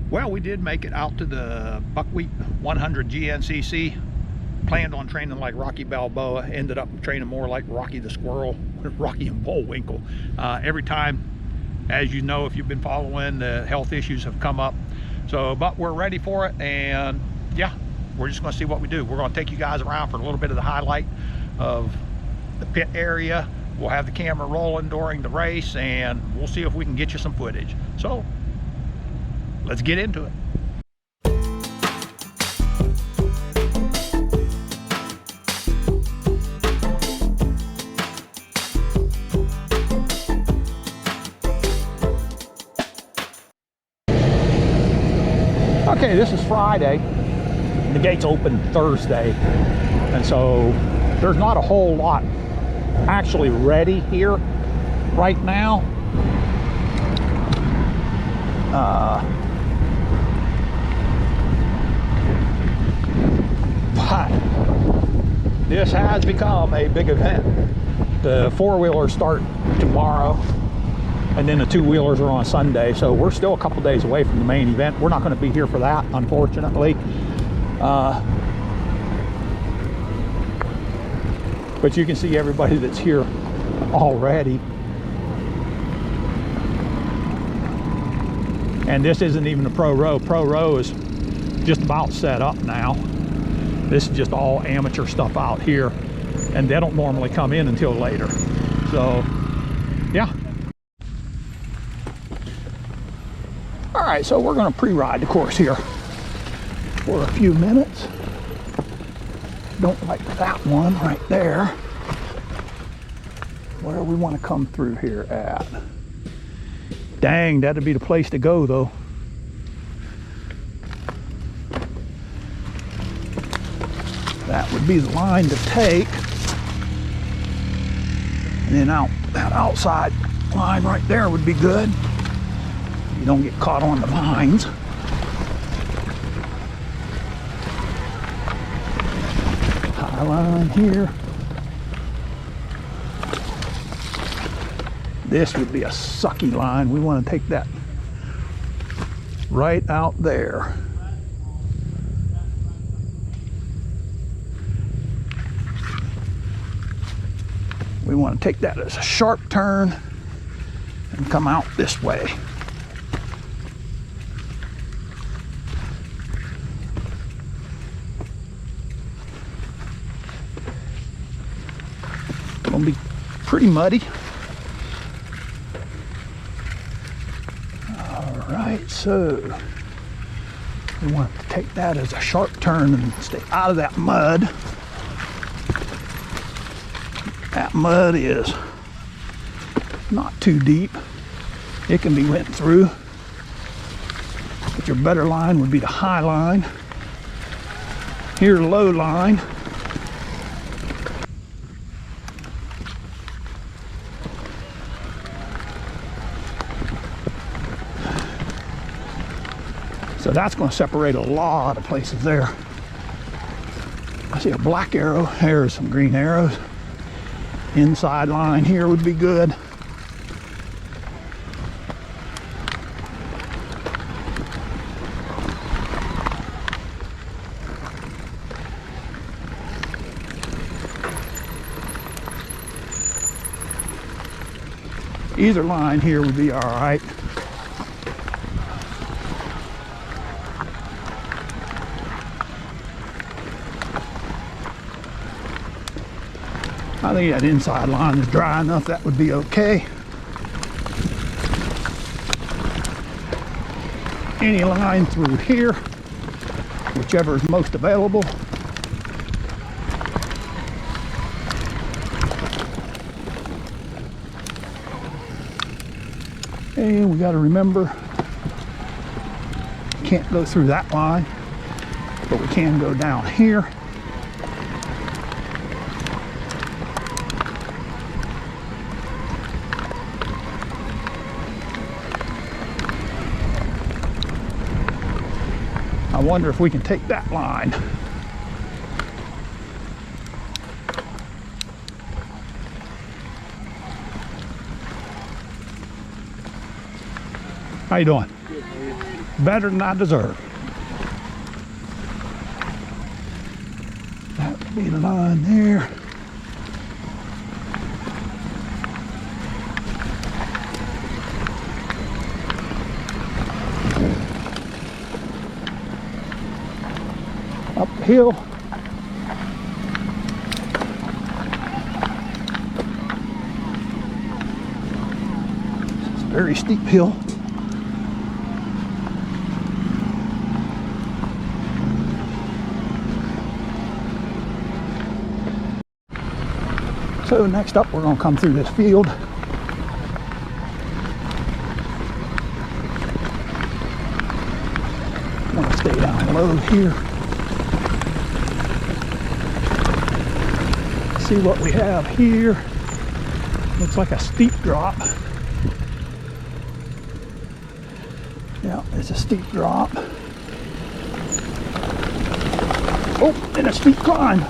Well, we did make it out to the Buckwheat 100 GNCC. Planned on training like Rocky Balboa, ended up training more like Rocky the Squirrel, Rocky and Bullwinkle. Every time, as you know, if you've been following, the health issues have come up. So, but we're ready for it, and yeah, we're just going to see what we do. We're going to take you guys around for a little bit of the highlight of the pit area. We'll have the camera rolling during the race, and we'll see if we can get you some footage. So, let's get into it. Okay, this is Friday. The gates open Thursday, and so there's not a whole lot actually ready here right now. But this has become a big event. The four-wheelers start tomorrow, and then the two-wheelers are on Sunday, so we're still a couple days away from the main event. We're not going to be here for that, unfortunately. But you can see everybody that's here already. And this isn't even a pro row. Pro row is just about set up now. This is just all amateur stuff out here, and they don't normally come in until later. So, yeah. All right, so we're going to pre-ride the course here for a few minutes. Don't like that one right there. Where do we want to come through here at? Dang, that'd be the place to go though. That would be the line to take. And then out that outside line right there would be good. You don't get caught on the vines. High line here. This would be a sucky line. We want to take that right out there. We want to take that as a sharp turn and come out this way. Gonna be pretty muddy. All right, so we want to take that as a sharp turn and stay out of that mud. That mud is not too deep. It can be went through. But your better line would be the high line. Here, low line. So that's going to separate a lot of places there. I see a black arrow. There's some green arrows. Inside line here would be good. Either line here would be all right. I think that inside line is dry enough, that would be okay. Any line through here, whichever is most available. And we got to remember, can't go through that line, but we can go down here. I wonder if we can take that line. How you doing? Good, how are you? better than I deserve. That would be the line there. Uphill. It's a very steep hill. So next up, we're going to come through this field. I'm going to stay down low here. See what we have here. Looks like a steep drop. Yeah, it's a steep drop. Oh, and a steep climb.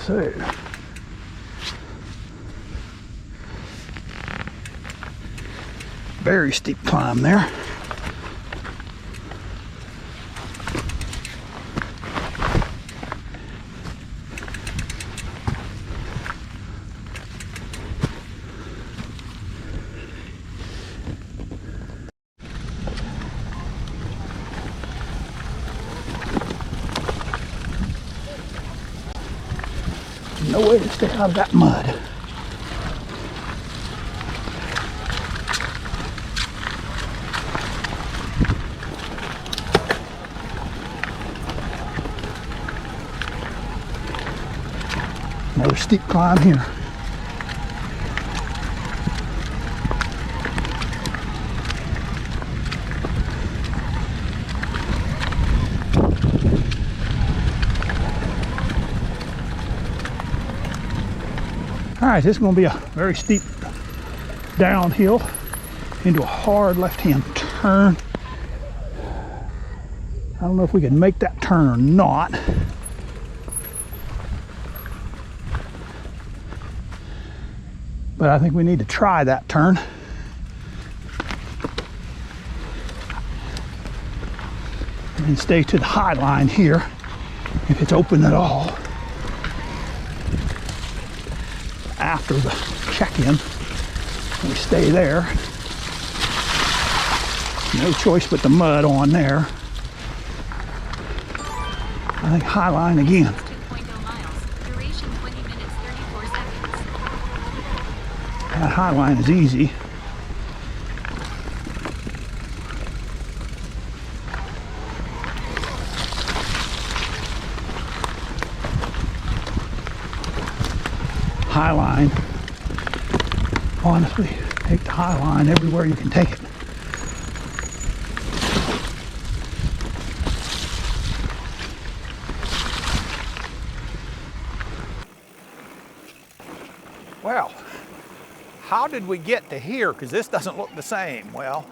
So, very steep climb there. No way to stay out of that mud. Another steep climb here. All right, this is going to be a very steep downhill into a hard left-hand turn. I don't know if we can make that turn or not. But I think we need to try that turn. And then stay to the high line here, if it's open at all. After the check-in, we stay there. No choice but the mud on there. I think high line again. 2.0 miles. Duration 20 minutes 34 seconds. That high line is easy. High line. Honestly, take the high line everywhere you can take it. Well, how did we get to here? Because this doesn't look the same. Well,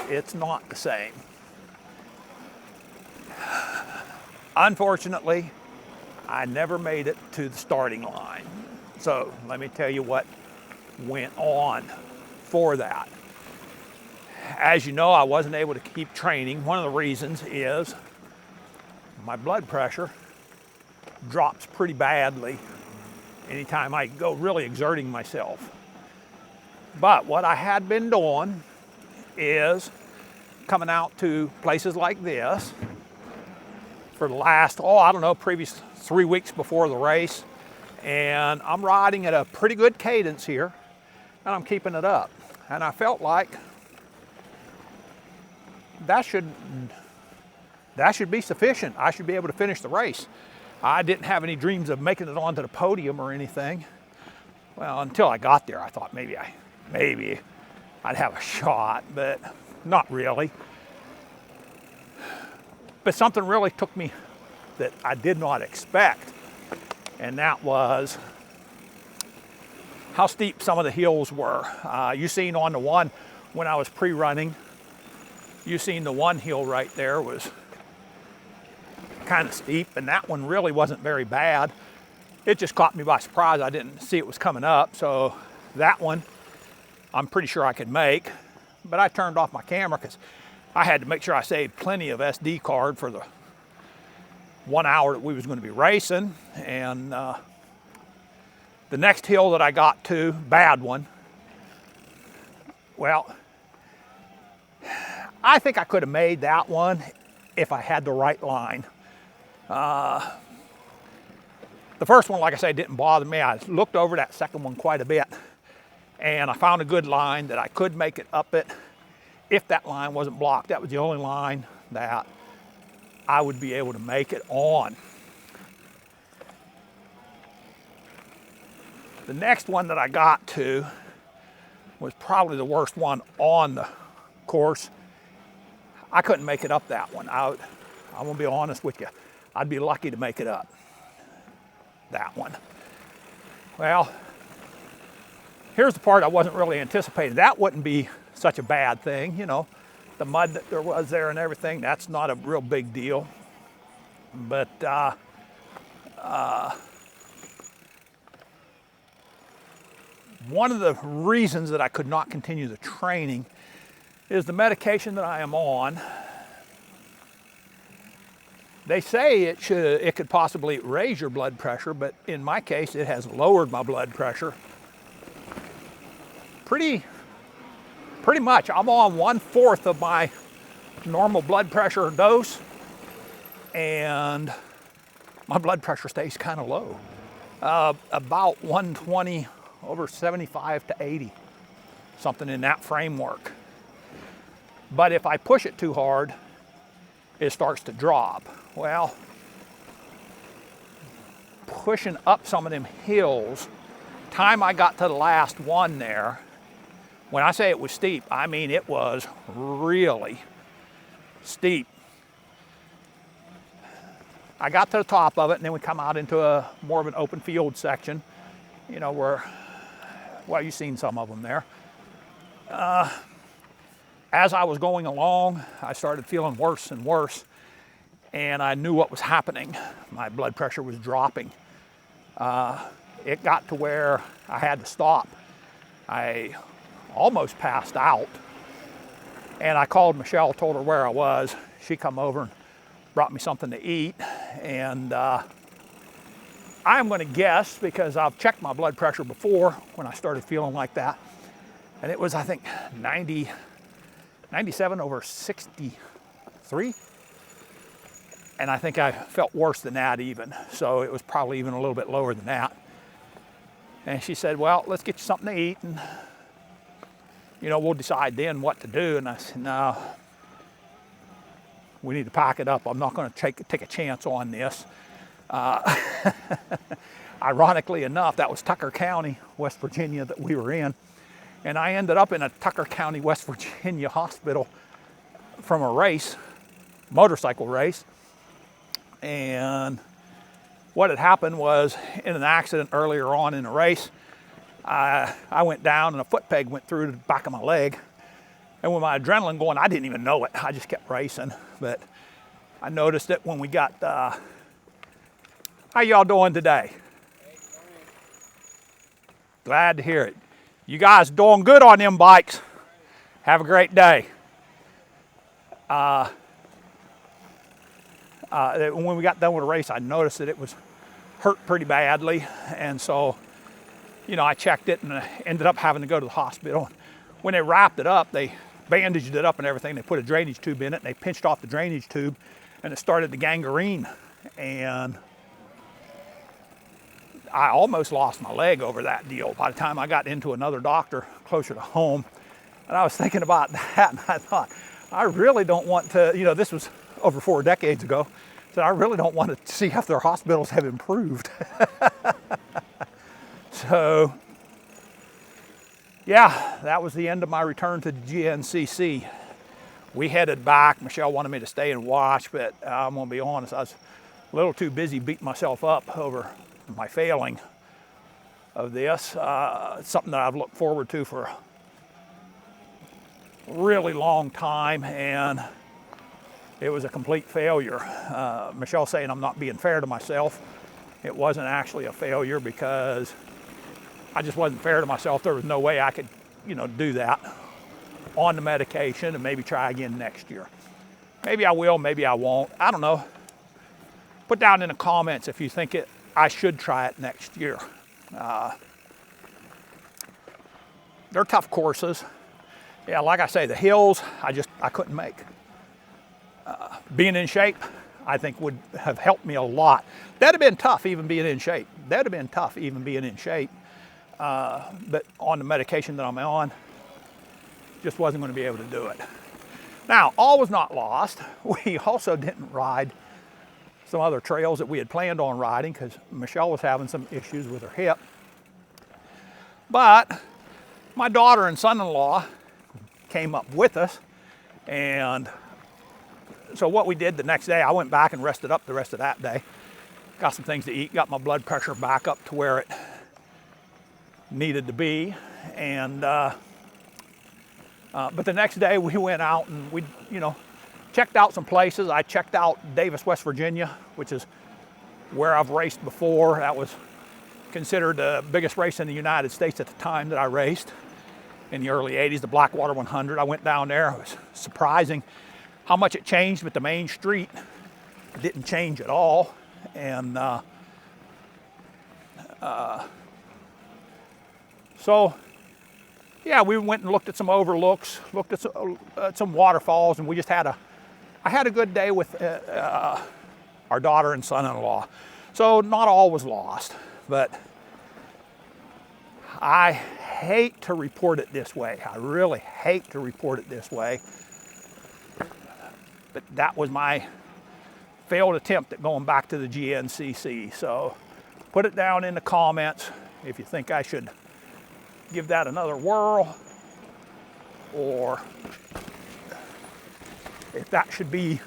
it's not the same. Unfortunately, I never made it to the starting line. So let me tell you what went on for that. As you know, I wasn't able to keep training. One of the reasons is my blood pressure drops pretty badly anytime I go really exerting myself. But what I had been doing is coming out to places like this for the last, previous 3 weeks before the race. And I'm riding at a pretty good cadence here, and I'm keeping it up. And I felt like that should be sufficient. I should be able to finish the race. I didn't have any dreams of making it onto the podium or anything. Well, until I got there, I thought maybe I'd have a shot, but not really. But something really took me that I did not expect, and that was how steep some of the hills were. You seen on the one when I was pre-running, you seen the one hill right there was kind of steep, and that one really wasn't very bad. It just caught me by surprise. I didn't see it was coming up, so that one I'm pretty sure I could make, but I turned off my camera because I had to make sure I saved plenty of SD card for the 1 hour that we was going to be racing. And the next hill that I got to, bad one, well, I think I could have made that one if I had the right line. The first one, like I say, didn't bother me. I looked over that second one quite a bit, and I found a good line that I could make it up it if that line wasn't blocked. That was the only line that I would be able to make it on. The next one that I got to was probably the worst one on the course. I couldn't make it up that one. I'm gonna be honest with you. I'd be lucky to make it up. That one. Well, here's the part I wasn't really anticipating. That wouldn't be such a bad thing, you know. The mud that there was there and everything, that's not a real big deal. But one of the reasons that I could not continue the training is the medication that I am on. They say it could possibly raise your blood pressure, but in my case, it has lowered my blood pressure. Pretty much. I'm on 1/4 of my normal blood pressure dose, and my blood pressure stays kind of low. About 120 over 75 to 80, something in that framework. But if I push it too hard, it starts to drop. Well, pushing up some of them hills, time I got to the last one there, when I say it was steep, I mean it was really steep. I got to the top of it, and then we come out into a more of an open field section, you know, where, well, you've seen some of them there. As I was going along, I started feeling worse and worse, and I knew what was happening. My blood pressure was dropping. It got to where I had to stop. I almost passed out, and I called Michelle, told her where I was. She come over and brought me something to eat, and I'm going to guess, because I've checked my blood pressure before when I started feeling like that, and it was, I think, 97 over 63, and I think I felt worse than that even, so it was probably even a little bit lower than that. And she said, well, let's get you something to eat, and you know, we'll decide then what to do. And I said, no, we need to pack it up. I'm not going to take a chance on this. Ironically enough, that was Tucker County, West Virginia that we were in. And I ended up in a Tucker County, West Virginia hospital from a race, motorcycle race. And what had happened was, in an accident earlier on in the race, I went down and a foot peg went through the back of my leg. And with my adrenaline going, I didn't even know it. I just kept racing. But I noticed it when we got, how y'all doing today? Glad to hear it. You guys doing good on them bikes. Have a great day. When we got done with the race, I noticed that it was hurt pretty badly. And so, you know, I checked it and ended up having to go to the hospital. When they wrapped it up, they bandaged it up and everything. They put a drainage tube in it, and they pinched off the drainage tube, and it started to gangrene. And I almost lost my leg over that deal by the time I got into another doctor closer to home. And I was thinking about that, and I thought, I really don't want to, you know, this was over 4 decades ago, so I really don't want to see if their hospitals have improved. So, yeah, that was the end of my return to GNCC. We headed back. Michelle wanted me to stay and watch, but I'm going to be honest, I was a little too busy beating myself up over my failing of this. It's something that I've looked forward to for a really long time, and it was a complete failure. Michelle's saying I'm not being fair to myself. It wasn't actually a failure because I just wasn't fair to myself. There was no way I could, do that on the medication and maybe try again next year. Maybe I will, maybe I won't. I don't know. Put down in the comments if you think I should try it next year. They're tough courses. Yeah, like I say, the hills, I couldn't make. Being in shape, I think would have helped me a lot. That'd have been tough even being in shape. But on the medication that I'm on, just wasn't going to be able to do it. Now, all was not lost. We also didn't ride some other trails that we had planned on riding because Michelle was having some issues with her hip. But my daughter and son-in-law came up with us, and so what we did the next day, I went back and rested up the rest of that day. Got some things to eat, got my blood pressure back up to where it needed to be, and but the next day we went out and we, checked out some places. I checked out Davis, West Virginia, which is where I've raced before. That was considered the biggest race in the United States at the time that I raced in the early 80s, the Blackwater 100. I went down there. It was surprising how much it changed, but the main street didn't change at all. And so, yeah, we went and looked at some overlooks, looked at some waterfalls, and I had a good day with our daughter and son-in-law. So not all was lost, but I hate to report it this way. I really hate to report it this way. But that was my failed attempt at going back to the GNCC. So put it down in the comments if you think I should give that another whirl, or if that should be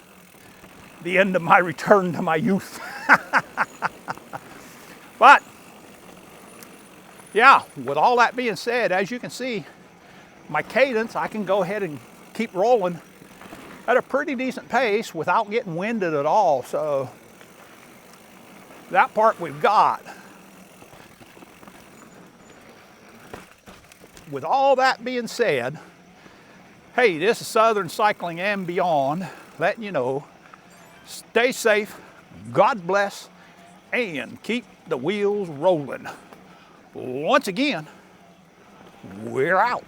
the end of my return to my youth. But yeah, with all that being said, as you can see, my cadence, I can go ahead and keep rolling at a pretty decent pace without getting winded at all. So that part we've got. With all that being said, hey, this is Southern Cycling and Beyond, letting you know, stay safe, God bless, and keep the wheels rolling. Once again, we're out.